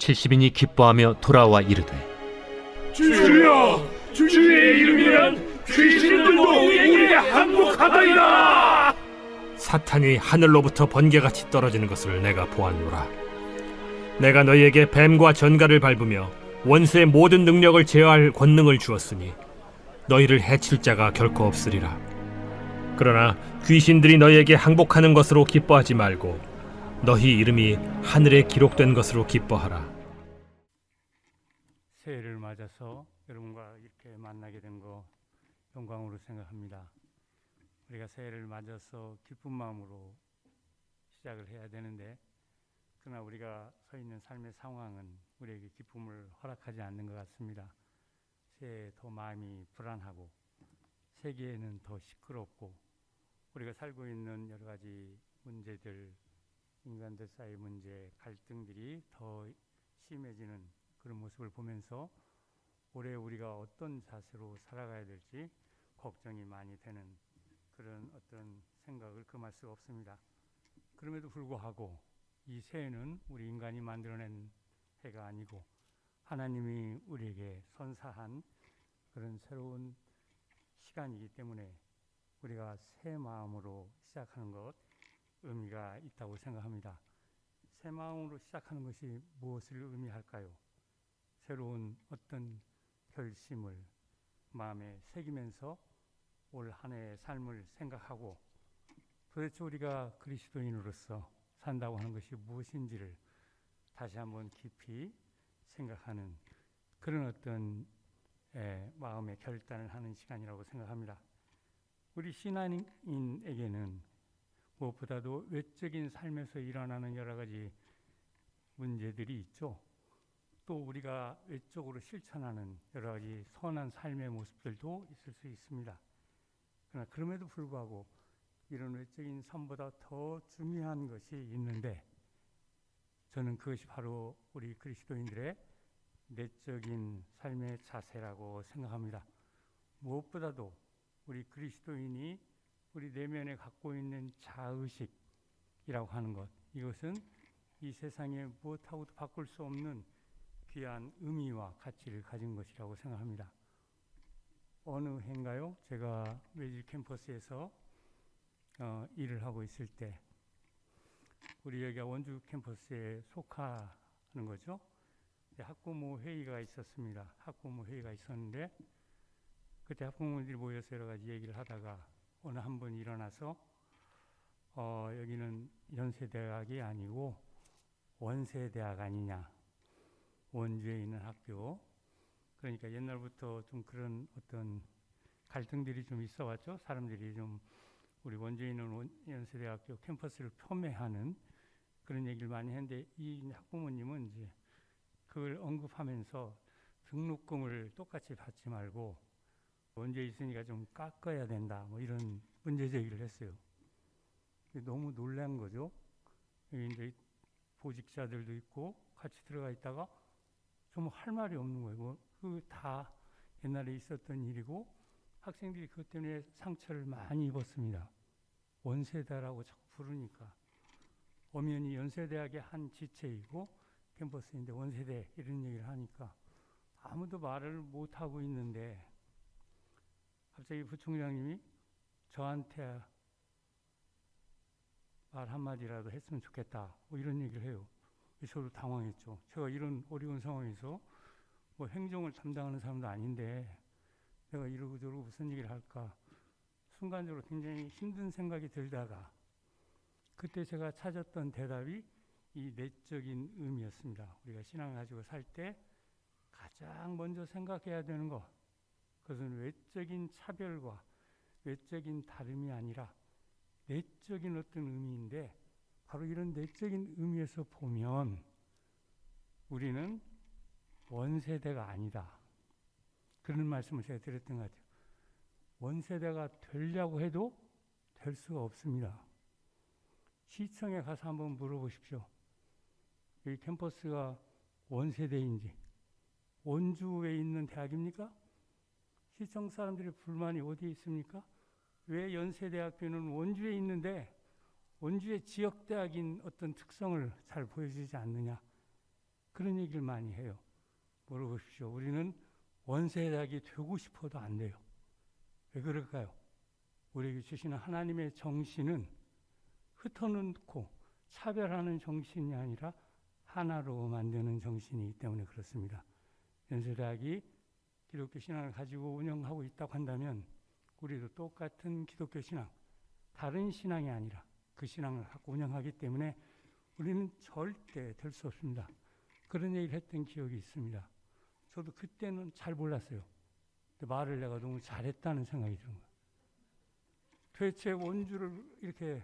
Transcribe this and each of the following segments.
70인이 기뻐하며 돌아와 이르되 주여, 주의 이름이면 귀신들도 우리에게 항복하더이다. 사탄이 하늘로부터 번개같이 떨어지는 것을 내가 보았노라. 내가 너희에게 뱀과 전갈을 밟으며 원수의 모든 능력을 제어할 권능을 주었으니 너희를 해칠 자가 결코 없으리라. 그러나 귀신들이 너희에게 항복하는 것으로 기뻐하지 말고 너희 이름이 하늘에 기록된 것으로 기뻐하라. 새해를 맞아서 여러분과 이렇게 만나게 된 거 영광으로 생각합니다. 우리가 새해를 맞아서 기쁜 마음으로 시작을 해야 되는데, 그러나 우리가 서 있는 삶의 상황은 우리에게 기쁨을 허락하지 않는 것 같습니다. 새해에 더 마음이 불안하고 세계에는 더 시끄럽고 우리가 살고 있는 여러 가지 문제들, 인간들 사이의 문제, 갈등들이 더 심해지는 그런 모습을 보면서 올해 우리가 어떤 자세로 살아가야 될지 걱정이 많이 되는 그런 어떤 생각을 금할 수가 없습니다. 그럼에도 불구하고 이 새해는 우리 인간이 만들어낸 해가 아니고 하나님이 우리에게 선사한 그런 새로운 시간이기 때문에 우리가 새 마음으로 시작하는 것 의미가 있다고 생각합니다. 새 마음으로 시작하는 것이 무엇을 의미할까요? 새로운 어떤 결심을 마음에 새기면서 올 한 해의 삶을 생각하고 도대체 우리가 그리스도인으로서 산다고 하는 것이 무엇인지를 다시 한번 깊이 생각하는 그런 어떤 마음의 결단을 하는 시간이라고 생각합니다. 우리 신앙인에게는 무엇보다도 외적인 삶에서 일어나는 여러 가지 문제들이 있죠. 또 우리가 외적으로 실천하는 여러 가지 선한 삶의 모습들도 있을 수 있습니다. 그러나 그럼에도 불구하고 이런 외적인 삶보다 더 중요한 것이 있는데, 저는 그것이 바로 우리 그리스도인들의 내적인 삶의 자세라고 생각합니다. 무엇보다도 우리 그리스도인이 우리 내면에 갖고 있는 자의식이라고 하는 것, 이것은 이 세상에 무엇하고도 바꿀 수 없는 귀한 의미와 가치를 가진 것이라고 생각합니다. 어느 해인가요? 제가 외질 캠퍼스에서 일을 하고 있을 때 우리 여기가 원주 캠퍼스에 속하는 거죠. 학부모 회의가 있었습니다. 학부모 회의가 있었는데 그때 학부모들이 모여서 여러 가지 얘기를 하다가 어느 한 분이 일어나서 여기는 연세대학이 아니고 원세대학 아니냐, 원주에 있는 학교. 그러니까 옛날부터 좀 그런 어떤 갈등들이 좀 있어 왔죠. 사람들이 좀 우리 원주에 있는 연세대학교 캠퍼스를 폄훼하는 그런 얘기를 많이 했는데, 이 학부모님은 이제 그걸 언급하면서 등록금을 똑같이 받지 말고 원주에 있으니까 좀 깎아야 된다, 뭐 이런 문제 제기를 했어요. 너무 놀란 거죠. 여기 이제 보직자들도 있고 같이 들어가 있다가 좀 할 말이 없는 거예요. 그 다 옛날에 있었던 일이고 학생들이 그것 때문에 상처를 많이 입었습니다. 원세대라고 자꾸 부르니까 엄연히 연세대학의 한 지체이고 캠퍼스인데 원세대 이런 얘기를 하니까 아무도 말을 못하고 있는데 갑자기 부총장님이 저한테 말 한마디라도 했으면 좋겠다, 뭐 이런 얘기를 해요. 저도 당황했죠. 제가 이런 어려운 상황에서 뭐 행정을 담당하는 사람도 아닌데 내가 이러고 저러고 무슨 얘기를 할까, 순간적으로 굉장히 힘든 생각이 들다가 그때 제가 찾았던 대답이 이 내적인 의미였습니다. 우리가 신앙을 가지고 살 때 가장 먼저 생각해야 되는 것, 그것은 외적인 차별과 외적인 다름이 아니라 내적인 어떤 의미인데, 바로 이런 내적인 의미에서 보면 우리는 원세대가 아니다, 그런 말씀을 제가 드렸던 것 같아요. 원세대가 되려고 해도 될 수가 없습니다. 시청에 가서 한번 물어보십시오. 이 캠퍼스가 원세대인지, 원주에 있는 대학입니까? 시청 사람들의 불만이 어디에 있습니까? 왜 연세대학교는 원주에 있는데 원주의 지역대학인 어떤 특성을 잘 보여주지 않느냐? 그런 얘기를 많이 해요. 물어보십시오. 우리는 원세작이 되고 싶어도 안 돼요. 왜 그럴까요? 우리에게 주시는 하나님의 정신은 흩어놓고 차별하는 정신이 아니라 하나로 만드는 정신이기 때문에 그렇습니다. 연세대학이 기독교 신앙을 가지고 운영하고 있다고 한다면 우리도 똑같은 기독교 신앙, 다른 신앙이 아니라 그 신앙을 갖고 운영하기 때문에 우리는 절대 될 수 없습니다. 그런 얘기를 했던 기억이 있습니다. 저도 그때는 잘 몰랐어요. 근데 말을 내가 너무 잘했다는 생각이 드는 거예요. 도대체 원주를 이렇게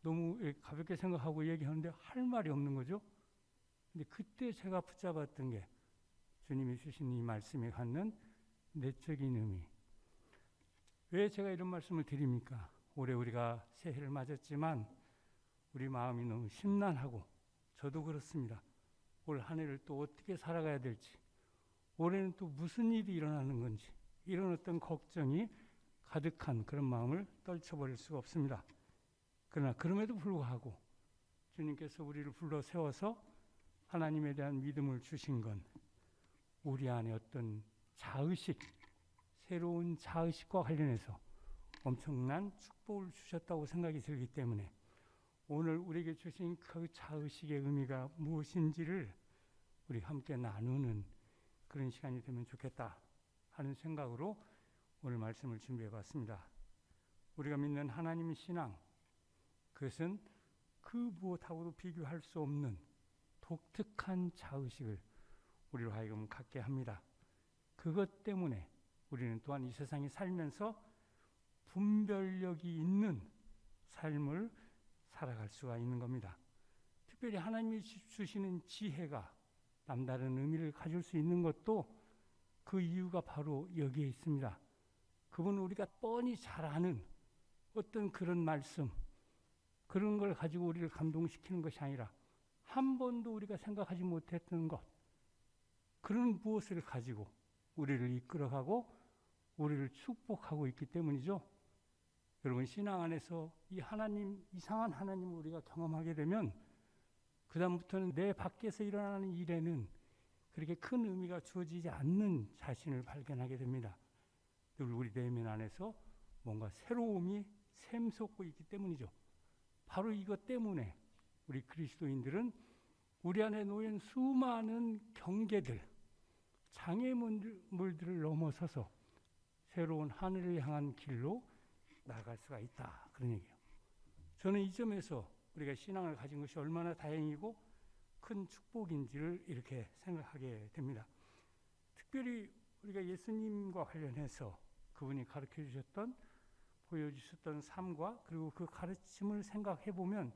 너무 가볍게 생각하고 얘기하는데 할 말이 없는 거죠. 근데 그때 제가 붙잡았던 게 주님이 주신 이 말씀에 갖는 내적인 의미. 왜 제가 이런 말씀을 드립니까? 올해 우리가 새해를 맞았지만 우리 마음이 너무 심란하고 저도 그렇습니다. 올 한 해를 또 어떻게 살아가야 될지, 올해는 또 무슨 일이 일어나는 건지 이런 어떤 걱정이 가득한 그런 마음을 떨쳐버릴 수가 없습니다. 그러나 그럼에도 불구하고 주님께서 우리를 불러 세워서 하나님에 대한 믿음을 주신 건 우리 안에 어떤 자의식, 새로운 자의식과 관련해서 엄청난 축복을 주셨다고 생각이 들기 때문에 오늘 우리에게 주신 그 자의식의 의미가 무엇인지를 우리 함께 나누는 그런 시간이 되면 좋겠다 하는 생각으로 오늘 말씀을 준비해 봤습니다. 우리가 믿는 하나님 신앙, 그것은 그 무엇하고도 비교할 수 없는 독특한 자의식을 우리로 하여금 갖게 합니다. 그것 때문에 우리는 또한 이 세상에 살면서 분별력이 있는 삶을 살아갈 수가 있는 겁니다. 특별히 하나님이 주시는 지혜가 남다른 의미를 가질 수 있는 것도 그 이유가 바로 여기에 있습니다. 그분은 우리가 뻔히 잘 아는 어떤 그런 말씀, 그런 걸 가지고 우리를 감동시키는 것이 아니라 한 번도 우리가 생각하지 못했던 것, 그런 무엇을 가지고 우리를 이끌어가고 우리를 축복하고 있기 때문이죠. 여러분, 신앙 안에서 이 하나님, 이상한 하나님을 우리가 경험하게 되면 그 다음부터는 내 밖에서 일어나는 일에는 그렇게 큰 의미가 주어지지 않는 자신을 발견하게 됩니다. 늘 우리 내면 안에서 뭔가 새로움이 샘솟고 있기 때문이죠. 바로 이것 때문에 우리 그리스도인들은 우리 안에 놓인 수많은 경계들, 장애물들을 넘어서서 새로운 하늘을 향한 길로 나아갈 수가 있다, 그런 얘기예요. 저는 이 점에서 우리가 신앙을 가진 것이 얼마나 다행이고 큰 축복인지를 이렇게 생각하게 됩니다. 특별히 우리가 예수님과 관련해서 그분이 가르쳐 주셨던, 보여주셨던 삶과 그리고 그 가르침을 생각해 보면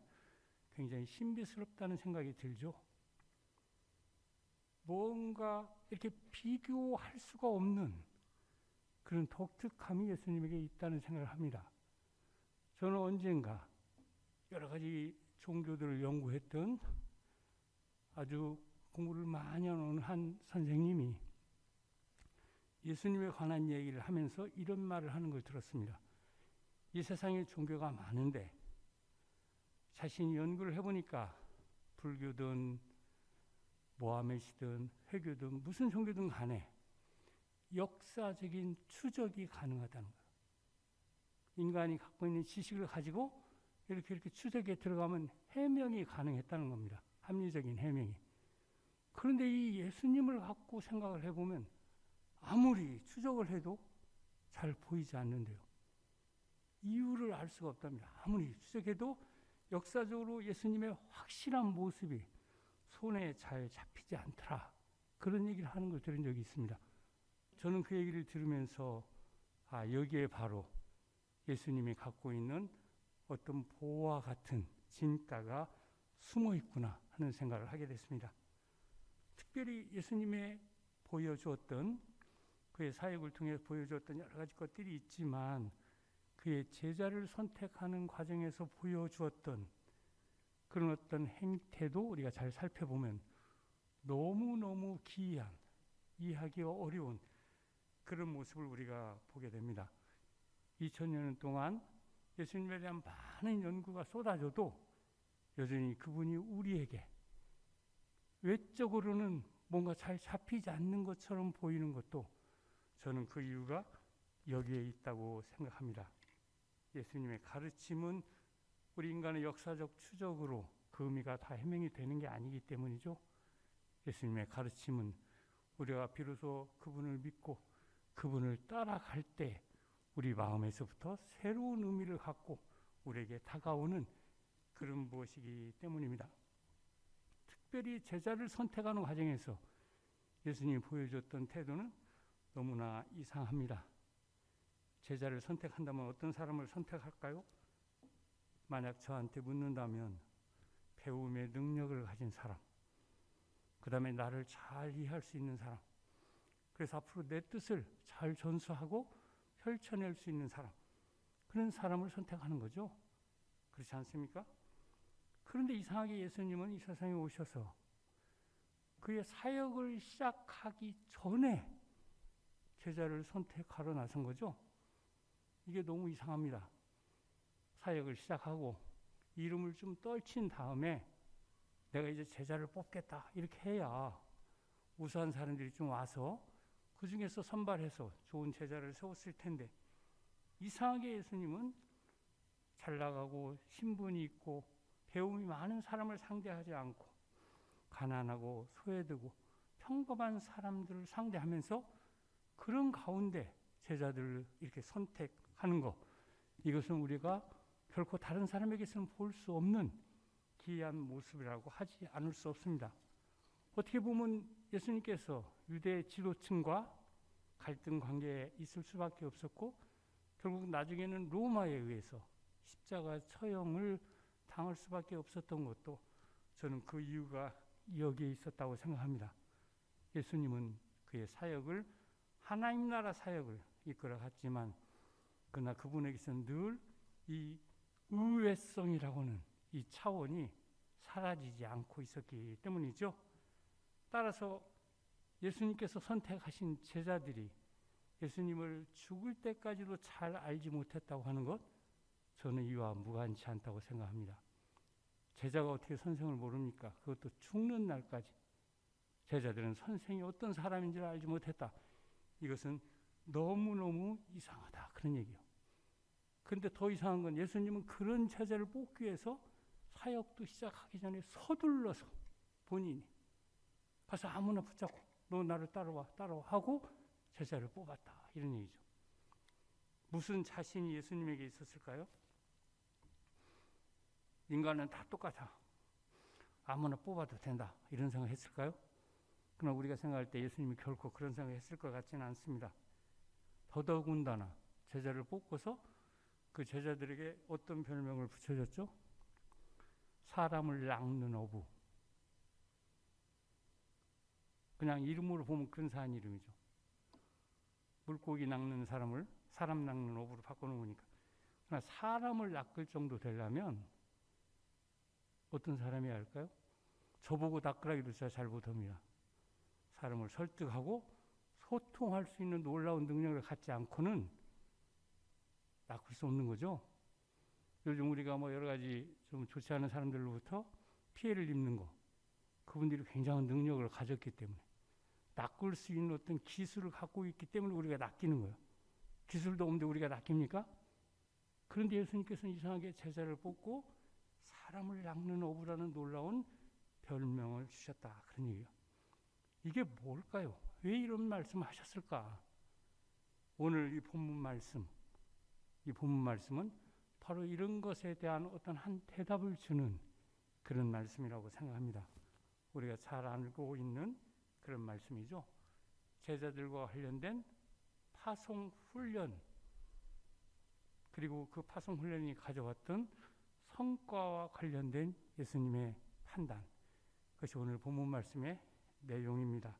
굉장히 신비스럽다는 생각이 들죠. 뭔가 이렇게 비교할 수가 없는 그런 독특함이 예수님에게 있다는 생각을 합니다. 저는 언젠가 여러 가지 종교들을 연구했던 아주 공부를 많이 하는 한 선생님이 예수님에 관한 얘기를 하면서 이런 말을 하는 걸 들었습니다. 이 세상에 종교가 많은데 자신이 연구를 해보니까 불교든 모하메시든 회교든 무슨 종교든 간에 역사적인 추적이 가능하다는 거예요. 인간이 갖고 있는 지식을 가지고 이렇게 추적에 들어가면 해명이 가능했다는 겁니다. 합리적인 해명이. 그런데 이 예수님을 갖고 생각을 해보면 아무리 추적을 해도 잘 보이지 않는데요. 이유를 알 수가 없답니다. 아무리 추적해도 역사적으로 예수님의 확실한 모습이 손에 잘 잡히지 않더라. 그런 얘기를 하는 걸 들은 적이 있습니다. 저는 그 얘기를 들으면서 여기에 바로 예수님이 갖고 있는 어떤 보화 같은 진가가 숨어 있구나 하는 생각을 하게 됐습니다. 특별히 예수님의 보여주었던, 그의 사역을 통해 보여주었던 여러 가지 것들이 있지만 그의 제자를 선택하는 과정에서 보여주었던 그런 어떤 행태도 우리가 잘 살펴보면 너무너무 기이한, 이해하기가 어려운 그런 모습을 우리가 보게 됩니다. 2000년 동안 예수님에 대한 많은 연구가 쏟아져도 여전히 그분이 우리에게 외적으로는 뭔가 잘 잡히지 않는 것처럼 보이는 것도 저는 그 이유가 여기에 있다고 생각합니다. 예수님의 가르침은 우리 인간의 역사적 추적으로 그 의미가 다 해명이 되는 게 아니기 때문이죠. 예수님의 가르침은 우리가 비로소 그분을 믿고 그분을 따라갈 때 우리 마음에서부터 새로운 의미를 갖고 우리에게 다가오는 그런 무엇이기 때문입니다. 특별히 제자를 선택하는 과정에서 예수님이 보여줬던 태도는 너무나 이상합니다. 제자를 선택한다면 어떤 사람을 선택할까요? 만약 저한테 묻는다면 배움의 능력을 가진 사람, 그 다음에 나를 잘 이해할 수 있는 사람, 그래서 앞으로 내 뜻을 잘 전수하고 펼쳐낼 수 있는 사람, 그런 사람을 선택하는 거죠. 그렇지 않습니까? 그런데 이상하게 예수님은 이 세상에 오셔서 그의 사역을 시작하기 전에 제자를 선택하러 나선 거죠. 이게 너무 이상합니다. 사역을 시작하고 이름을 좀 떨친 다음에 내가 이제 제자를 뽑겠다 이렇게 해야 우수한 사람들이 좀 와서 그 중에서 선발해서 좋은 제자를 세웠을 텐데, 이상하게 예수님은 잘 나가고 신분이 있고 배움이 많은 사람을 상대하지 않고 가난하고 소외되고 평범한 사람들을 상대하면서 그런 가운데 제자들을 이렇게 선택하는 것, 이것은 우리가 결코 다른 사람에게서는 볼 수 없는 기이한 모습이라고 하지 않을 수 없습니다. 어떻게 보면 예수님께서 유대 지도층과 갈등 관계에 있을 수밖에 없었고 결국 나중에는 로마에 의해서 십자가 처형을 당할 수밖에 없었던 것도 저는 그 이유가 여기에 있었다고 생각합니다. 예수님은 그의 사역을 하나님 나라 사역을 이끌어 갔지만 그러나 그분에게서는 늘 이 의외성이라고는 이 차원이 사라지지 않고 있었기 때문이죠. 따라서 예수님께서 선택하신 제자들이 예수님을 죽을 때까지도 잘 알지 못했다고 하는 것, 저는 이와 무관치 않다고 생각합니다. 제자가 어떻게 선생을 모릅니까? 그것도 죽는 날까지. 제자들은 선생이 어떤 사람인지를 알지 못했다. 이것은 너무너무 이상하다, 그런 얘기예요. 그런데 더 이상한 건 예수님은 그런 제자를 뽑기 위해서 사역도 시작하기 전에 서둘러서 본인이 가서 아무나 붙잡고 너 나를 따라와 하고 제자를 뽑았다, 이런 얘기죠. 무슨 자신이 예수님에게 있었을까요? 인간은 다 똑같아, 아무나 뽑아도 된다, 이런 생각 했을까요? 그러나 우리가 생각할 때 예수님이 결코 그런 생각 했을 것 같지는 않습니다. 더더군다나 제자를 뽑고서 그 제자들에게 어떤 별명을 붙여줬죠? 사람을 낚는 어부. 그냥 이름으로 보면 근사한 이름이죠. 물고기 낚는 사람을 사람 낚는 어부로 바꿔놓으니까. 그러나 사람을 낚을 정도 되려면 어떤 사람이어야 할까요? 저보고 낚으라기도 제가 잘 못합니다. 사람을 설득하고 소통할 수 있는 놀라운 능력을 갖지 않고는 낚을 수 없는 거죠. 요즘 우리가 뭐 여러 가지 좀 좋지 않은 사람들로부터 피해를 입는 거, 그분들이 굉장한 능력을 가졌기 때문에 낚을 수 있는 어떤 기술을 갖고 있기 때문에 우리가 낚이는 거예요. 기술도 없는데 우리가 낚입니까? 그런데 예수님께서는 이상하게 제자를 뽑고 사람을 낚는 어부라는 놀라운 별명을 주셨다, 그런 얘기예요. 이게 뭘까요? 왜 이런 말씀을 하셨을까? 오늘 이 본문 말씀은 바로 이런 것에 대한 어떤 한 대답을 주는 그런 말씀이라고 생각합니다. 우리가 잘 알고 있는 그런 말씀이죠. 제자들과 관련된 파송 훈련, 그리고 그 파송 훈련이 가져왔던 성과와 관련된 예수님의 판단, 그것이 오늘 본문 말씀의 내용입니다.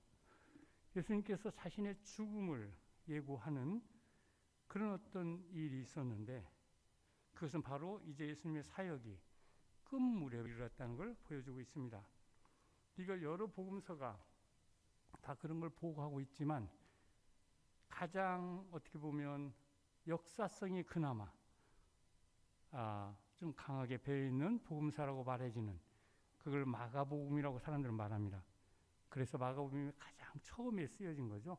예수님께서 자신의 죽음을 예고하는 그런 어떤 일이 있었는데, 그것은 바로 이제 예수님의 사역이 끝물에 이르렀다는 걸 보여주고 있습니다. 이걸 여러 복음서가 다 그런 걸 보고하고 있지만 가장 어떻게 보면 역사성이 그나마 좀 강하게 배어 있는 복음서라고 말해지는 그걸 마가복음이라고 사람들은 말합니다. 그래서 마가복음이 가장 처음에 쓰여진 거죠.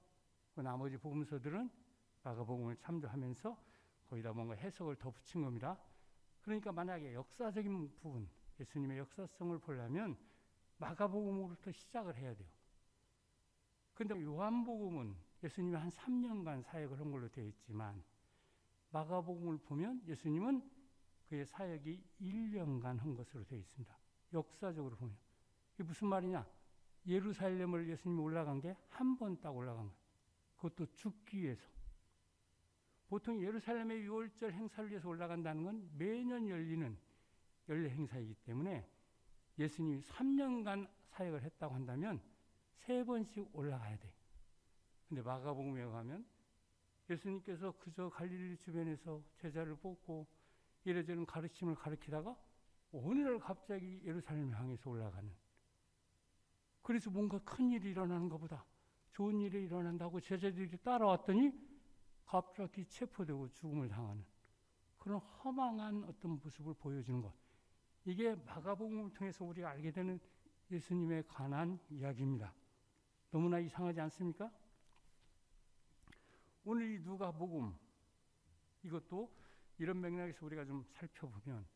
그 나머지 복음서들은 마가복음을 참조하면서 거기다 뭔가 해석을 더 붙인 겁니다. 그러니까 만약에 역사적인 부분, 예수님의 역사성을 보려면 마가복음으로부터 시작을 해야 돼요. 그런데 요한복음은 예수님이 한 3년간 사역을 한 걸로 되어 있지만 마가복음을 보면 예수님은 그의 사역이 1년간 한 것으로 되어 있습니다. 역사적으로 보면. 이게 무슨 말이냐? 예루살렘을 예수님이 올라간 게 한 번 딱 올라간 거예요. 그것도 죽기 위해서. 보통 예루살렘의 유월절 행사를 위해서 올라간다는 건 매년 열리는 연례 행사이기 때문에 예수님이 3년간 사역을 했다고 한다면 3번씩 올라가야 돼. 근데 마가복음에 가면 예수님께서 그저 갈릴리 주변에서 제자를 뽑고 이래저래 가르침을 가르치다가 어느 날 갑자기 예루살렘을 향해서 올라가는. 그래서 뭔가 큰 일이 일어나는가 보다. 좋은 일이 일어난다고 제자들이 따라왔더니 갑자기 체포되고 죽음을 당하는 그런 허망한 어떤 모습을 보여주는 것. 이게 마가복음을 통해서 우리가 알게 되는 예수님에 관한 이야기입니다. 너무나 이상하지 않습니까? 오늘 이 누가복음, 이것도 이런 맥락에서 우리가 좀 살펴보면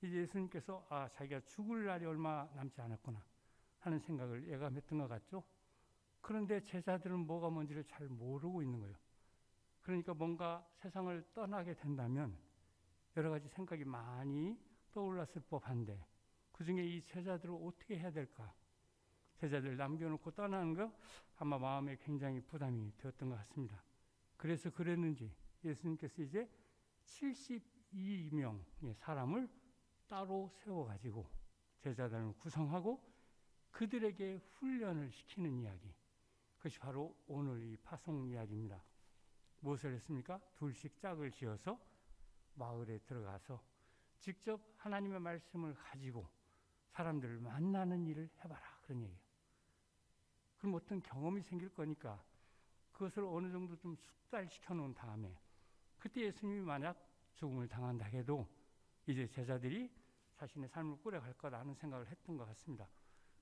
이제 예수님께서 자기가 죽을 날이 얼마 남지 않았구나 하는 생각을 예감했던 것 같죠. 그런데 제자들은 뭐가 뭔지를 잘 모르고 있는 거예요. 그러니까 뭔가 세상을 떠나게 된다면 여러 가지 생각이 많이 떠올랐을 법한데 그중에 이 제자들을 어떻게 해야 될까? 제자들 남겨놓고 떠나는 거 아마 마음에 굉장히 부담이 되었던 것 같습니다. 그래서 그랬는지 예수님께서 이제 72명의 사람을 따로 세워가지고 제자들을 구성하고 그들에게 훈련을 시키는 이야기. 그것이 바로 오늘 이 파송 이야기입니다. 무엇을 했습니까? 둘씩 짝을 지어서 마을에 들어가서 직접 하나님의 말씀을 가지고 사람들을 만나는 일을 해봐라. 그런 얘기예요. 그럼 어떤 경험이 생길 거니까 그것을 어느 정도 좀 숙달시켜 놓은 다음에 그때 예수님이 만약 죽음을 당한다 해도 이제 제자들이 자신의 삶을 꾸려갈 거라는 생각을 했던 것 같습니다.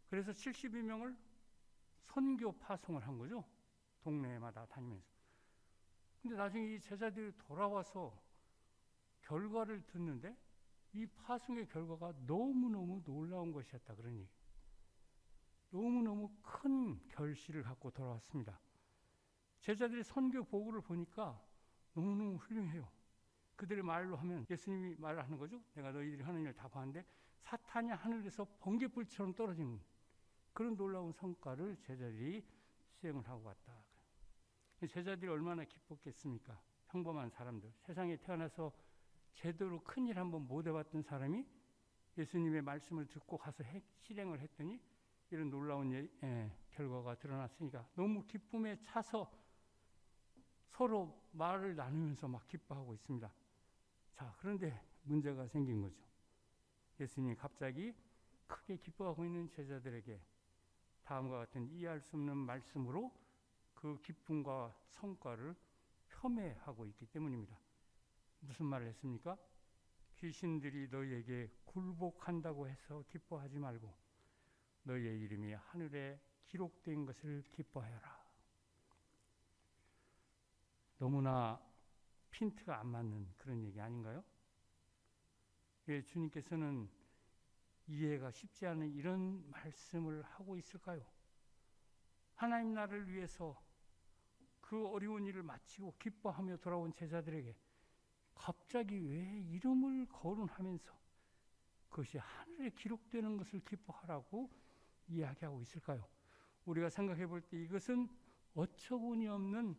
그래서 72명을 선교 파송을 한 거죠. 동네마다 다니면서. 근데 나중에 이 제자들이 돌아와서 결과를 듣는데 이 파송의 결과가 너무너무 놀라운 것이었다. 그런 얘기. 너무너무 큰 결실을 갖고 돌아왔습니다. 제자들이 선교 보고를 보니까 너무너무 훌륭해요. 그들의 말로 하면 예수님이 말을 하는 거죠. 내가 너희들이 하는 일을 다 봤는데 사탄이 하늘에서 번개불처럼 떨어지는 그런 놀라운 성과를 제자들이 수행을 하고 왔다. 제자들이 얼마나 기뻤겠습니까? 평범한 사람들, 세상에 태어나서 제대로 큰일 한번 못 해봤던 사람이 예수님의 말씀을 듣고 가서 실행을 했더니 이런 놀라운 결과가 드러났으니까 너무 기쁨에 차서 서로 말을 나누면서 막 기뻐하고 있습니다. 자, 그런데 문제가 생긴 거죠. 예수님이 갑자기 크게 기뻐하고 있는 제자들에게 다음과 같은 이해할 수 없는 말씀으로 그 기쁨과 성과를 폄훼하고 있기 때문입니다. 무슨 말을 했습니까? 귀신들이 너희에게 굴복한다고 해서 기뻐하지 말고 너희의 이름이 하늘에 기록된 것을 기뻐하여라. 너무나 핀트가 안 맞는 그런 얘기 아닌가요? 왜 주님께서는 이해가 쉽지 않은 이런 말씀을 하고 있을까요? 하나님 나라를 위해서 그 어려운 일을 마치고 기뻐하며 돌아온 제자들에게 갑자기 왜 이름을 거론하면서 그것이 하늘에 기록되는 것을 기뻐하라고 이야기하고 있을까요? 우리가 생각해 볼 때 이것은 어처구니 없는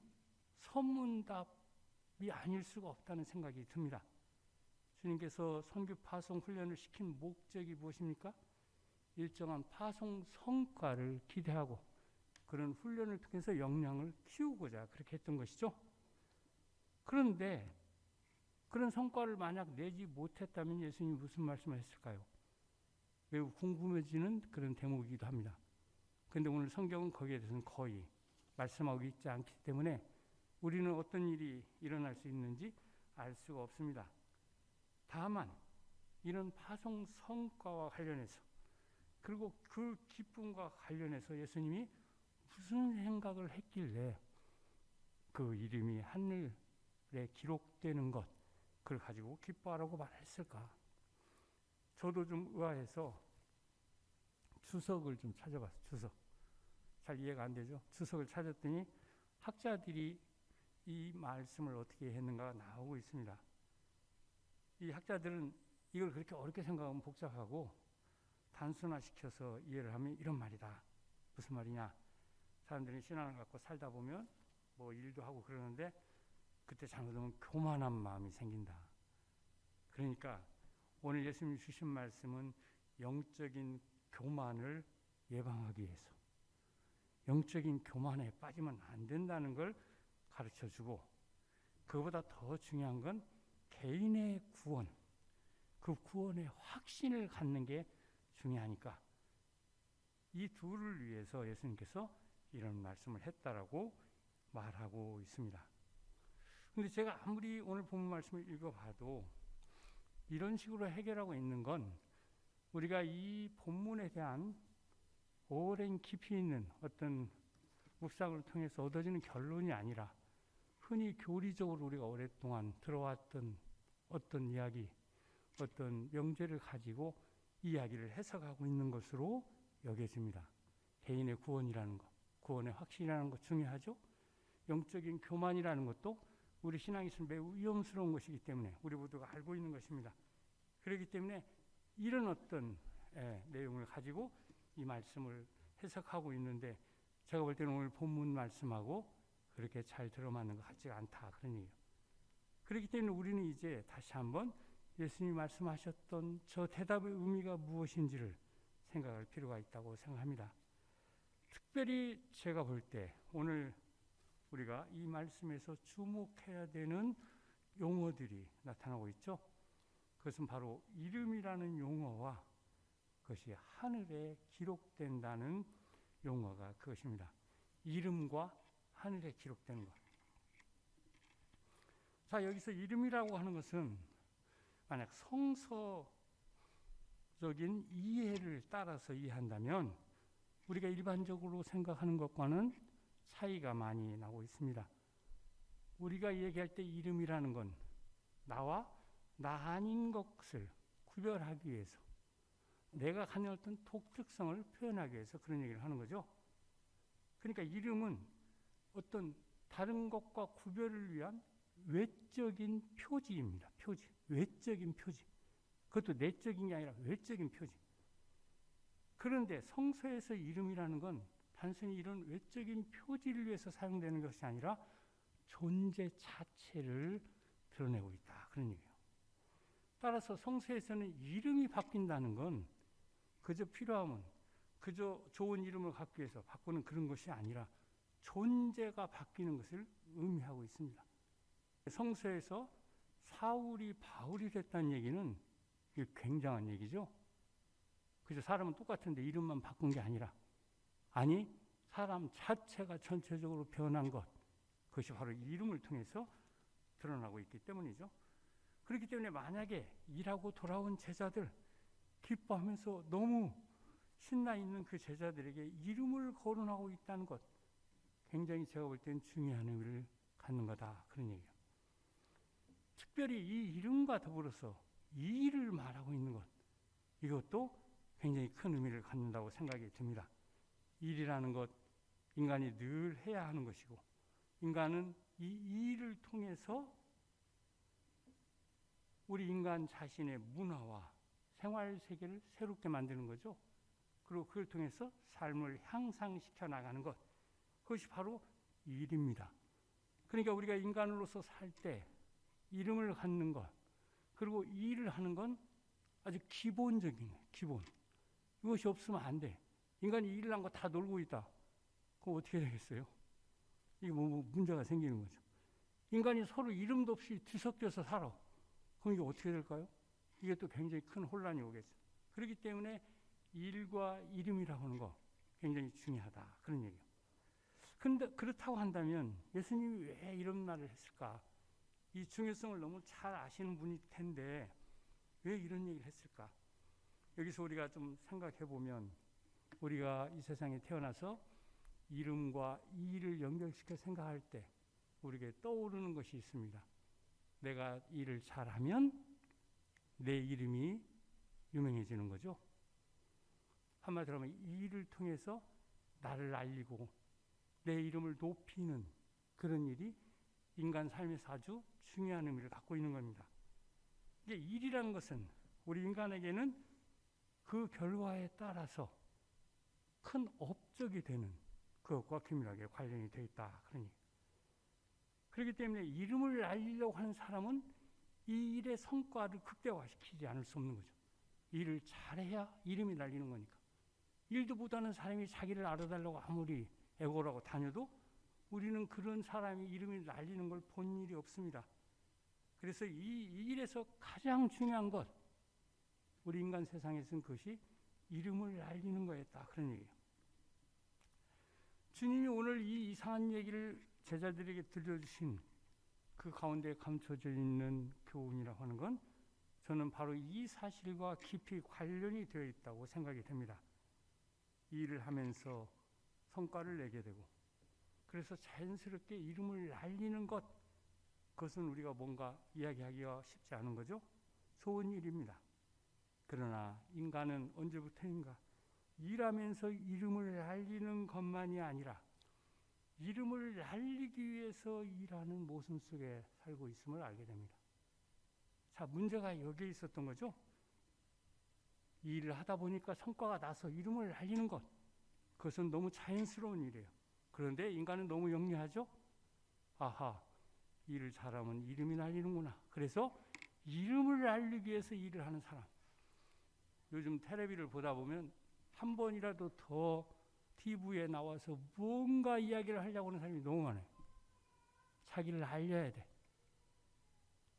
선문답이 아닐 수가 없다는 생각이 듭니다. 주님께서 선교 파송 훈련을 시킨 목적이 무엇입니까? 일정한 파송 성과를 기대하고 그런 훈련을 통해서 역량을 키우고자 그렇게 했던 것이죠. 그런데 그런 성과를 만약 내지 못했다면 예수님이 무슨 말씀을 했을까요? 매우 궁금해지는 그런 대목이기도 합니다. 그런데 오늘 성경은 거기에 대해서는 거의 말씀하고 있지 않기 때문에 우리는 어떤 일이 일어날 수 있는지 알 수가 없습니다. 다만 이런 파송 성과와 관련해서 그리고 그 기쁨과 관련해서 예수님이 무슨 생각을 했길래 그 이름이 하늘에 기록되는 것, 그걸 가지고 기뻐하라고 말했을까? 저도 좀 의아해서 주석을 좀 찾아봤어요. 주석. 잘 이해가 안 되죠? 주석을 찾았더니 학자들이 이 말씀을 어떻게 했는가가 나오고 있습니다. 이 학자들은 이걸 그렇게 어렵게 생각하면 복잡하고 단순화시켜서 이해를 하면 이런 말이다. 무슨 말이냐? 사람들이 신앙을 갖고 살다 보면 뭐 일도 하고 그러는데 그때 잘못하면 교만한 마음이 생긴다. 그러니까 오늘 예수님이 주신 말씀은 영적인 교만을 예방하기 위해서, 영적인 교만에 빠지면 안 된다는 걸 가르쳐주고, 그보다 더 중요한 건 개인의 구원, 그 구원의 확신을 갖는 게 중요하니까 이 둘을 위해서 예수님께서 이런 말씀을 했다라고 말하고 있습니다. 근데 제가 아무리 오늘 본문 말씀을 읽어봐도 이런 식으로 해결하고 있는 건 우리가 이 본문에 대한 오랜 깊이 있는 어떤 묵상을 통해서 얻어지는 결론이 아니라 흔히 교리적으로 우리가 오랫동안 들어왔던 어떤 이야기, 어떤 명제를 가지고 이야기를 해석하고 있는 것으로 여겨집니다. 개인의 구원이라는 것, 구원의 확신이라는 것 중요하죠. 영적인 교만이라는 것도 우리 신앙에서 매우 위험스러운 것이기 때문에 우리 모두가 알고 있는 것입니다. 그렇기 때문에 이런 어떤 내용을 가지고 이 말씀을 해석하고 있는데 제가 볼 때는 오늘 본문 말씀하고 그렇게 잘 들어맞는 것 같지가 않다, 그런 얘기예요. 그렇기 때문에 우리는 이제 다시 한번 예수님이 말씀하셨던 저 대답의 의미가 무엇인지를 생각할 필요가 있다고 생각합니다. 특별히 제가 볼 때 오늘 우리가 이 말씀에서 주목해야 되는 용어들이 나타나고 있죠. 그것은 바로 이름이라는 용어와 그것이 하늘에 기록된다는 용어가 그것입니다. 이름과 하늘에 기록되는 것. 자, 여기서 이름이라고 하는 것은 만약 성서적인 이해를 따라서 이해한다면 우리가 일반적으로 생각하는 것과는 차이가 많이 나고 있습니다. 우리가 얘기할 때 이름이라는 건 나와 나 아닌 것을 구별하기 위해서, 내가 갖는 어떤 독특성을 표현하기 위해서 그런 얘기를 하는 거죠. 그러니까 이름은 어떤 다른 것과 구별을 위한 외적인 표지입니다. 표지, 외적인 표지. 그것도 내적인 게 아니라 외적인 표지. 그런데 성서에서 이름이라는 건 단순히 이런 외적인 표지를 위해서 사용되는 것이 아니라 존재 자체를 드러내고 있다, 그런 얘기예요. 따라서 성서에서는 이름이 바뀐다는 건 그저 필요하면 그저 좋은 이름을 갖기 위해서 바꾸는 그런 것이 아니라 존재가 바뀌는 것을 의미하고 있습니다. 성서에서 사울이 바울이 됐다는 얘기는 이게 굉장한 얘기죠. 그저 사람은 똑같은데 이름만 바꾼 게 아니라, 아니 사람 자체가 전체적으로 변한 것, 그것이 바로 이름을 통해서 드러나고 있기 때문이죠. 그렇기 때문에 만약에 일하고 돌아온 제자들, 기뻐하면서 너무 신나 있는 그 제자들에게 이름을 거론하고 있다는 것, 굉장히 제가 볼 때는 중요한 의미를 갖는 거다, 그런 얘기예요. 특별히 이 이름과 더불어서 이 일을 말하고 있는 것, 이것도 굉장히 큰 의미를 갖는다고 생각이 듭니다. 일이라는 것, 인간이 늘 해야 하는 것이고, 인간은 이 일을 통해서 우리 인간 자신의 문화와 생활 세계를 새롭게 만드는 거죠. 그리고 그걸 통해서 삶을 향상시켜 나가는 것, 그것이 바로 일입니다. 그러니까 우리가 인간으로서 살 때 이름을 갖는 것, 그리고 이 일을 하는 건 아주 기본적인 거예요. 기본. 이것이 없으면 안 돼. 인간이 일을 한 거 다 놀고 있다. 그럼 어떻게 되겠어요? 이게 뭐 문제가 생기는 거죠. 인간이 서로 이름도 없이 뒤섞여서 살아. 그럼 이게 어떻게 될까요? 이게 또 굉장히 큰 혼란이 오겠죠. 그렇기 때문에 일과 이름이라고 하는 거 굉장히 중요하다, 그런 얘기예요. 그런데 그렇다고 한다면 예수님이 왜 이런 말을 했을까? 이 중요성을 너무 잘 아시는 분일 텐데 왜 이런 얘기를 했을까? 여기서 우리가 좀 생각해 보면 우리가 이 세상에 태어나서 이름과 이를 연결시켜 생각할 때 우리에게 떠오르는 것이 있습니다. 내가 일을 잘하면 내 이름이 유명해지는 거죠. 한마디로 하면 이 일을 통해서 나를 알리고 내 이름을 높이는 그런 일이 인간 삶에서 아주 중요한 의미를 갖고 있는 겁니다. 이게 일이라는 것은 우리 인간에게는 그 결과에 따라서 큰 업적이 되는 그것과 긴밀하게 관련이 되어 있다. 그렇기 때문에 이름을 알리려고 하는 사람은 이 일의 성과를 극대화시키지 않을 수 없는 거죠. 일을 잘해야 이름이 날리는 거니까. 일도 못하는 사람이 자기를 알아달라고 아무리 애고라고 다녀도 우리는 그런 사람이 이름이 날리는 걸 본 일이 없습니다. 그래서 이 일에서 가장 중요한 것, 우리 인간 세상에서는 그것이 이름을 날리는 거였다. 그런 얘기예요. 주님이 오늘 이 이상한 얘기를 제자들에게 들려주신 그 가운데 감춰져 있는 교훈이라고 하는 건 저는 바로 이 사실과 깊이 관련이 되어 있다고 생각이 됩니다. 이 일을 하면서 성과를 내게 되고 그래서 자연스럽게 이름을 날리는 것, 그것은 우리가 뭔가 이야기하기가 쉽지 않은 거죠. 좋은 일입니다. 그러나 인간은 언제부터인가 일하면서 이름을 날리는 것만이 아니라 이름을 날리기 위해서 일하는 모습 속에 살고 있음을 알게 됩니다. 자, 문제가 여기에 있었던 거죠. 이 일을 하다 보니까 성과가 나서 이름을 날리는 것, 그것은 너무 자연스러운 일이에요. 그런데 인간은 너무 영리하죠. 아하, 일을 잘하면 이름이 날리는구나. 그래서 이름을 날리기 위해서 일을 하는 사람. 요즘 텔레비를 보다 보면 한 번이라도 더 TV에 나와서 뭔가 이야기를 하려고 하는 사람이 너무 많아요. 자기를 알려야 돼.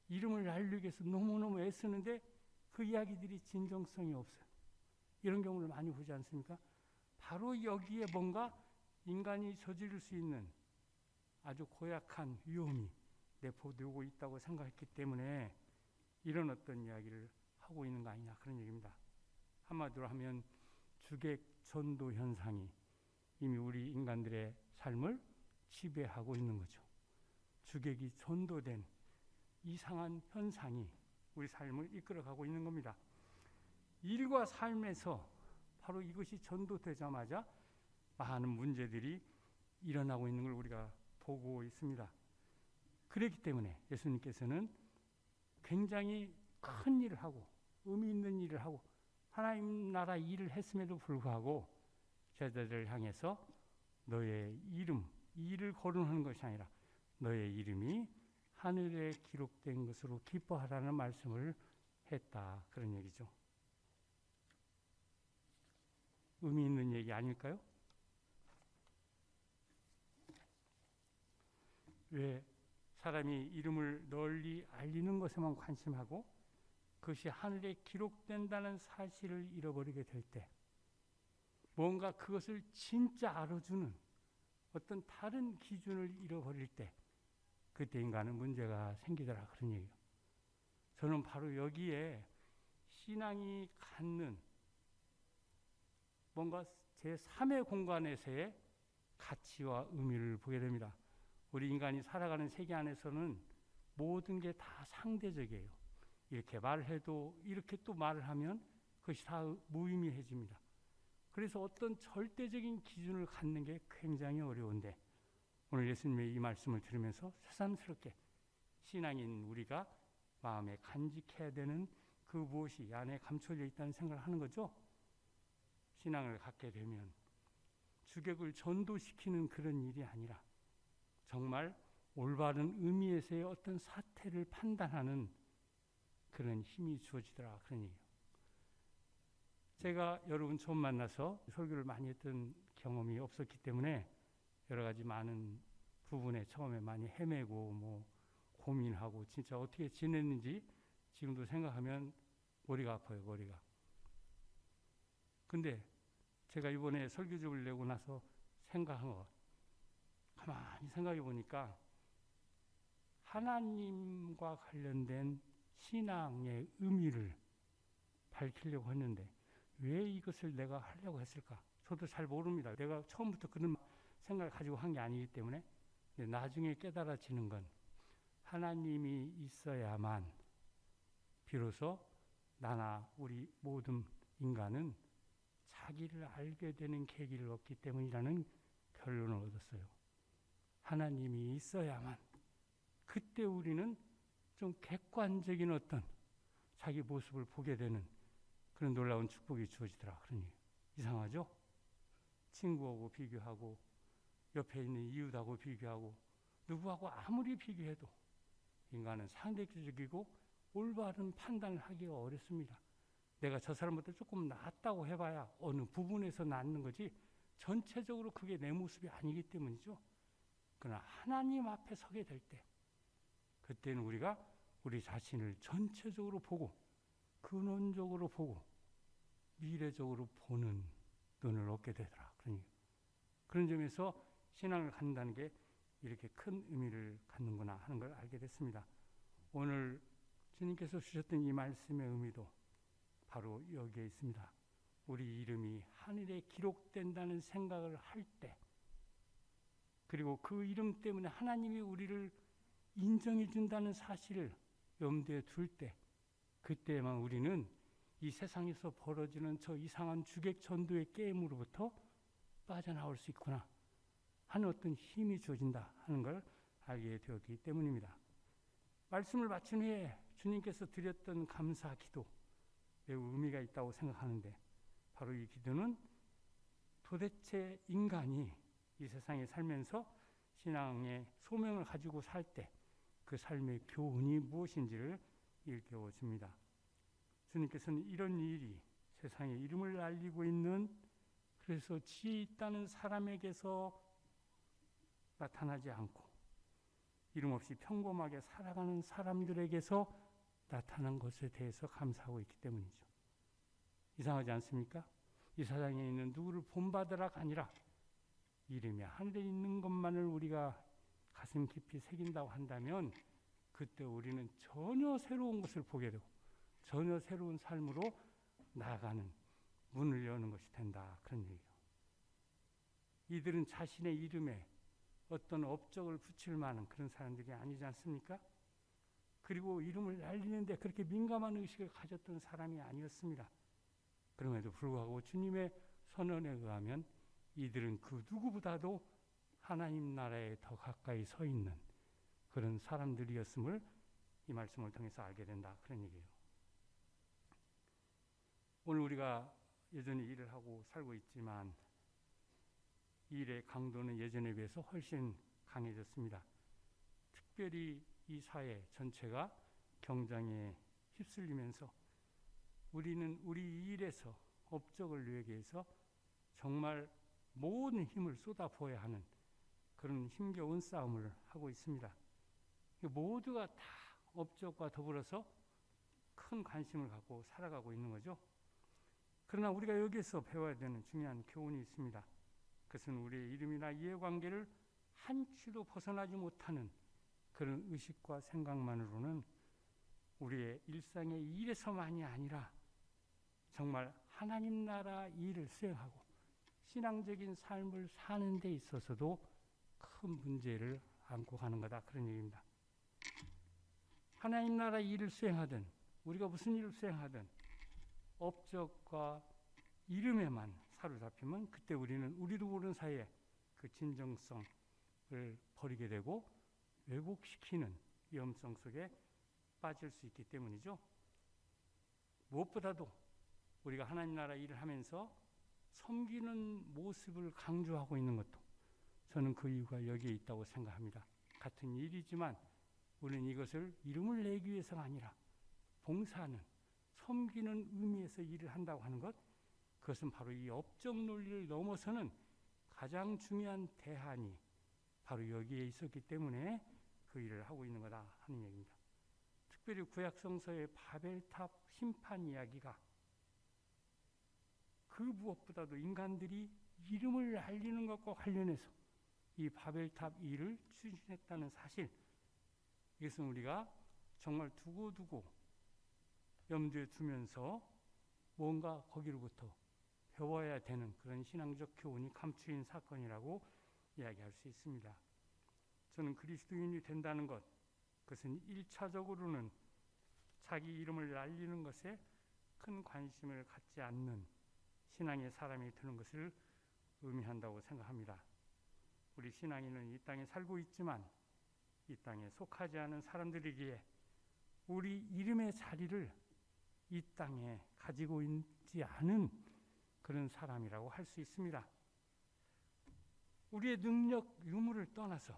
이름을 날리기 위해서 너무너무 애쓰는데 그 이야기들이 진정성이 없어요. 이런 경우를 많이 보지 않습니까? 바로 여기에 뭔가 인간이 저지를 수 있는 아주 고약한 위험이 내포되고 있다고 생각했기 때문에 이런 어떤 이야기를 하고 있는 거 아니냐, 그런 얘기입니다. 한마디로 하면 주객 전도 현상이 이미 우리 인간들의 삶을 지배하고 있는 거죠. 주객이 전도된 이상한 현상이 우리 삶을 이끌어가고 있는 겁니다. 일과 삶에서 바로 이것이 전도되자마자 많은 문제들이 일어나고 있는 걸 우리가 보고 있습니다. 그렇기 때문에 예수님께서는 굉장히 큰 일을 하고 의미 있는 일을 하고 하나님 나라 일을 했음에도 불구하고 제자들을 향해서 너의 이름, 이 일을 거론하는 것이 아니라 너의 이름이 하늘에 기록된 것으로 기뻐하라는 말씀을 했다. 그런 얘기죠. 의미 있는 얘기 아닐까요? 왜 사람이 이름을 널리 알리는 것에만 관심하고 그것이 하늘에 기록된다는 사실을 잃어버리게 될 때, 뭔가 그것을 진짜 알아주는 어떤 다른 기준을 잃어버릴 때 그때 인간은 문제가 생기더라, 그런 얘기예요. 저는 바로 여기에 신앙이 갖는 뭔가 제3의 공간에서의 가치와 의미를 보게 됩니다. 우리 인간이 살아가는 세계 안에서는 모든 게 다 상대적이에요. 이렇게 말해도 이렇게 또 말을 하면 그것이 다 무의미해집니다. 그래서 어떤 절대적인 기준을 갖는 게 굉장히 어려운데 오늘 예수님의 이 말씀을 들으면서 새삼스럽게 신앙인 우리가 마음에 간직해야 되는 그 무엇이 이 안에 감춰져 있다는 생각을 하는 거죠. 신앙을 갖게 되면 주객을 전도시키는 그런 일이 아니라 정말 올바른 의미에서의 어떤 사태를 판단하는 그런 힘이 주어지더라, 그런 얘기예요. 제가 여러분 처음 만나서 설교를 많이 했던 경험이 없었기 때문에 여러 가지 많은 부분에 처음에 많이 헤매고 고민하고 진짜 어떻게 지냈는지 지금도 생각하면 머리가 아파요, 머리가. 근데 제가 이번에 설교집을 내고 나서 생각한 거 가만히 생각해 보니까 하나님과 관련된 신앙의 의미를 밝히려고 했는데 왜 이것을 내가 하려고 했을까? 저도 잘 모릅니다. 내가 처음부터 그런 생각을 가지고 한 게 아니기 때문에. 나중에 깨달아지는 건 하나님이 있어야만 비로소 나나 우리 모든 인간은 자기를 알게 되는 계기를 얻기 때문이라는 결론을 얻었어요. 하나님이 있어야만 그때 우리는 좀 객관적인 어떤 자기 모습을 보게 되는 그런 놀라운 축복이 주어지더라. 그러니 이상하죠? 친구하고 비교하고 옆에 있는 이웃하고 비교하고 누구하고 아무리 비교해도 인간은 상대적이고 올바른 판단을 하기가 어렵습니다. 내가 저 사람보다 조금 낫다고 해봐야 어느 부분에서 낫는 거지 전체적으로 그게 내 모습이 아니기 때문이죠. 그러나 하나님 앞에 서게 될 때 그때는 우리가 우리 자신을 전체적으로 보고 근원적으로 보고 미래적으로 보는 눈을 얻게 되더라. 그런 점에서 신앙을 갖는다는 게 이렇게 큰 의미를 갖는구나 하는 걸 알게 됐습니다. 오늘 주님께서 주셨던 이 말씀의 의미도 바로 여기에 있습니다. 우리 이름이 하늘에 기록된다는 생각을 할 때, 그리고 그 이름 때문에 하나님이 우리를 인정해 준다는 사실을 염두에 둘 때, 그때만 우리는 이 세상에서 벌어지는 저 이상한 주객전도의 게임으로부터 빠져나올 수 있구나 하는 어떤 힘이 주어진다 하는 걸 알게 되었기 때문입니다. 말씀을 마친 후에 주님께서 드렸던 감사 기도 매우 의미가 있다고 생각하는데, 바로 이 기도는 도대체 인간이 이 세상에 살면서 신앙의 소명을 가지고 살 때 그 삶의 교훈이 무엇인지를 일깨워 줍니다. 주님께서는 이런 일이 세상에 이름을 알리고 있는, 그래서 지혜 있다는 사람에게서 나타나지 않고 이름 없이 평범하게 살아가는 사람들에게서 나타난 것에 대해서 감사하고 있기 때문이죠. 이상하지 않습니까? 이 세상에 있는 누구를 본받으라가 아니라 이름이 하늘에 있는 것만을 우리가 가슴 깊이 새긴다고 한다면 그때 우리는 전혀 새로운 것을 보게 되고 전혀 새로운 삶으로 나아가는 문을 여는 것이 된다. 그런 얘기예요. 이들은 자신의 이름에 어떤 업적을 붙일 만한 그런 사람들이 아니지 않습니까? 그리고 이름을 날리는데 그렇게 민감한 의식을 가졌던 사람이 아니었습니다. 그럼에도 불구하고 주님의 선언에 의하면 이들은 그 누구보다도 하나님 나라에 더 가까이 서 있는 그런 사람들이었음을 이 말씀을 통해서 알게 된다. 그런 얘기예요. 오늘 우리가 여전히 일을 하고 살고 있지만 이 일의 강도는 예전에 비해서 훨씬 강해졌습니다. 특별히 이 사회 전체가 경쟁에 휩쓸리면서 우리는 우리 일에서 업적을 내기 위해서 정말 모든 힘을 쏟아부어야 하는 그런 힘겨운 싸움을 하고 있습니다. 모두가 다 업적과 더불어서 큰 관심을 갖고 살아가고 있는 거죠. 그러나 우리가 여기에서 배워야 되는 중요한 교훈이 있습니다. 그것은 우리의 이름이나 이해관계를 한치도 벗어나지 못하는 그런 의식과 생각만으로는 우리의 일상의 일에서만이 아니라 정말 하나님 나라 일을 수행하고 신앙적인 삶을 사는 데 있어서도 큰 문제를 안고 가는 거다. 그런 얘기입니다. 하나님 나라 일을 수행하든 우리가 무슨 일을 수행하든 업적과 이름에만 사로잡히면 그때 우리는 우리도 모르는 사이에 그 진정성을 버리게 되고 왜곡시키는 위험성 속에 빠질 수 있기 때문이죠. 무엇보다도 우리가 하나님 나라 일을 하면서 섬기는 모습을 강조하고 있는 것도 저는 그 이유가 여기에 있다고 생각합니다. 같은 일이지만 우리는 이것을 이름을 내기 위해서가 아니라 봉사하는, 섬기는 의미에서 일을 한다고 하는 것, 그것은 바로 이 업적 논리를 넘어서는 가장 중요한 대안이 바로 여기에 있었기 때문에 그 일을 하고 있는 거다 하는 얘기입니다. 특별히 구약 성서의 바벨탑 심판 이야기가 그 무엇보다도 인간들이 이름을 알리는 것과 관련해서 이 바벨탑 일을 추진했다는 사실, 이것은 우리가 정말 두고두고 염두에 두면서 뭔가 거기로부터 배워야 되는 그런 신앙적 교훈이 감추인 사건이라고 이야기할 수 있습니다. 저는 그리스도인이 된다는 것, 그것은 1차적으로는 자기 이름을 알리는 것에 큰 관심을 갖지 않는 신앙의 사람이 되는 것을 의미한다고 생각합니다. 우리 신앙인은 이 땅에 살고 있지만 이 땅에 속하지 않은 사람들이기에 우리 이름의 자리를 이 땅에 가지고 있지 않은 그런 사람이라고 할 수 있습니다. 우리의 능력, 유무를 떠나서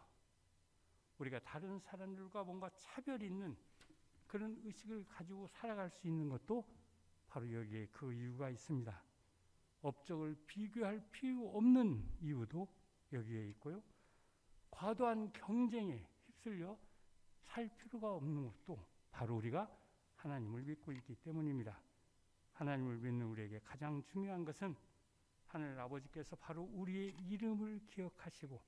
우리가 다른 사람들과 뭔가 차별 있는 그런 의식을 가지고 살아갈 수 있는 것도 바로 여기에 그 이유가 있습니다. 업적을 비교할 필요 없는 이유도 여기에 있고요. 과도한 경쟁에 휩쓸려 살 필요가 없는 것도 바로 우리가 하나님을 믿고 있기 때문입니다. 하나님을 믿는 우리에게 가장 중요한 것은 하늘 아버지께서 바로 우리의 이름을 기억하시고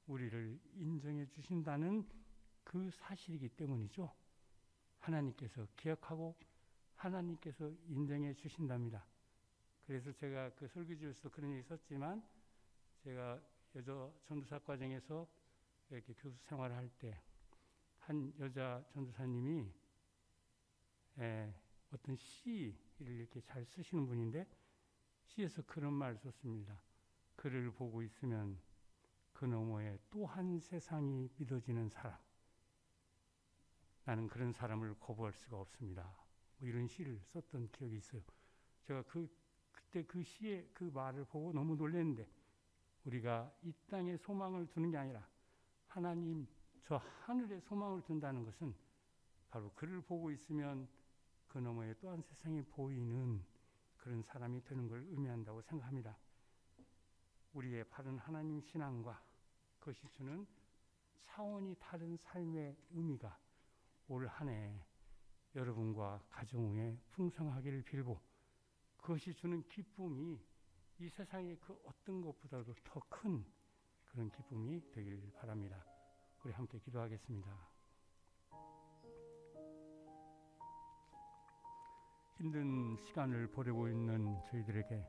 우리를 인정해 주신다는 그 사실이기 때문이죠. 하나님께서 기억하고 하나님께서 인정해 주신답니다. 그래서 제가 그 설교지에서 그런 얘기 썼지만, 제가 여자 전도사 과정에서 이렇게 교수 생활을 할 때 한 여자 전도사님이 어떤 시를 이렇게 잘 쓰시는 분인데, 시에서 그런 말을 썼습니다. 그를 보고 있으면 그 너머에 또 한 세상이 믿어지는 사람, 나는 그런 사람을 거부할 수가 없습니다. 뭐 이런 시를 썼던 기억이 있어요. 제가 그때 그 시의 그 말을 보고 너무 놀랐는데, 우리가 이 땅에 소망을 두는 게 아니라 하나님 저 하늘에 소망을 둔다는 것은 바로 그를 보고 있으면 그 너머에 또 한 세상이 보이는 그런 사람이 되는 걸 의미한다고 생각합니다. 우리의 바른 하나님 신앙과 그것이 주는 차원이 다른 삶의 의미가 올 한 해 여러분과 가정에 풍성하기를 빌고, 그것이 주는 기쁨이 이 세상의 그 어떤 것보다도 더 큰 그런 기쁨이 되길 바랍니다. 우리 함께 기도하겠습니다. 힘든 시간을 보내고 있는 저희들에게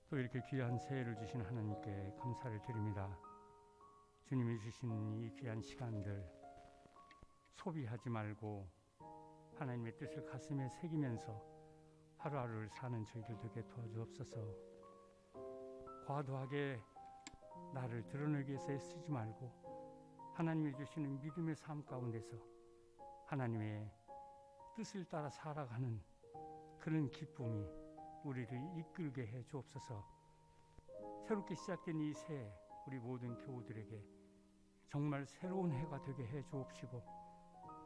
또 이렇게 귀한 새해를 주신 하나님께 감사를 드립니다. 주님이 주신 이 귀한 시간들 소비하지 말고 하나님의 뜻을 가슴에 새기면서 하루하루를 사는 저희들 되게 도와주옵소서. 과도하게 나를 드러내기 위해서 애쓰지 말고 하나님이 주시는 믿음의 삶 가운데서 하나님의 뜻을 따라 살아가는 그런 기쁨이 우리를 이끌게 해 주옵소서. 새롭게 시작된 이 새해 우리 모든 교우들에게 정말 새로운 해가 되게 해 주옵시고,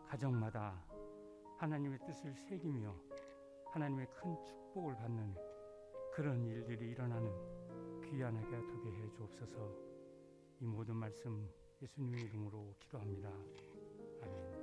가정마다 하나님의 뜻을 새기며 하나님의 큰 축복을 받는 그런 일들이 일어나는 귀한 해가 되게 해 주옵소서. 이 모든 말씀 예수님의 이름으로 기도합니다. 아멘.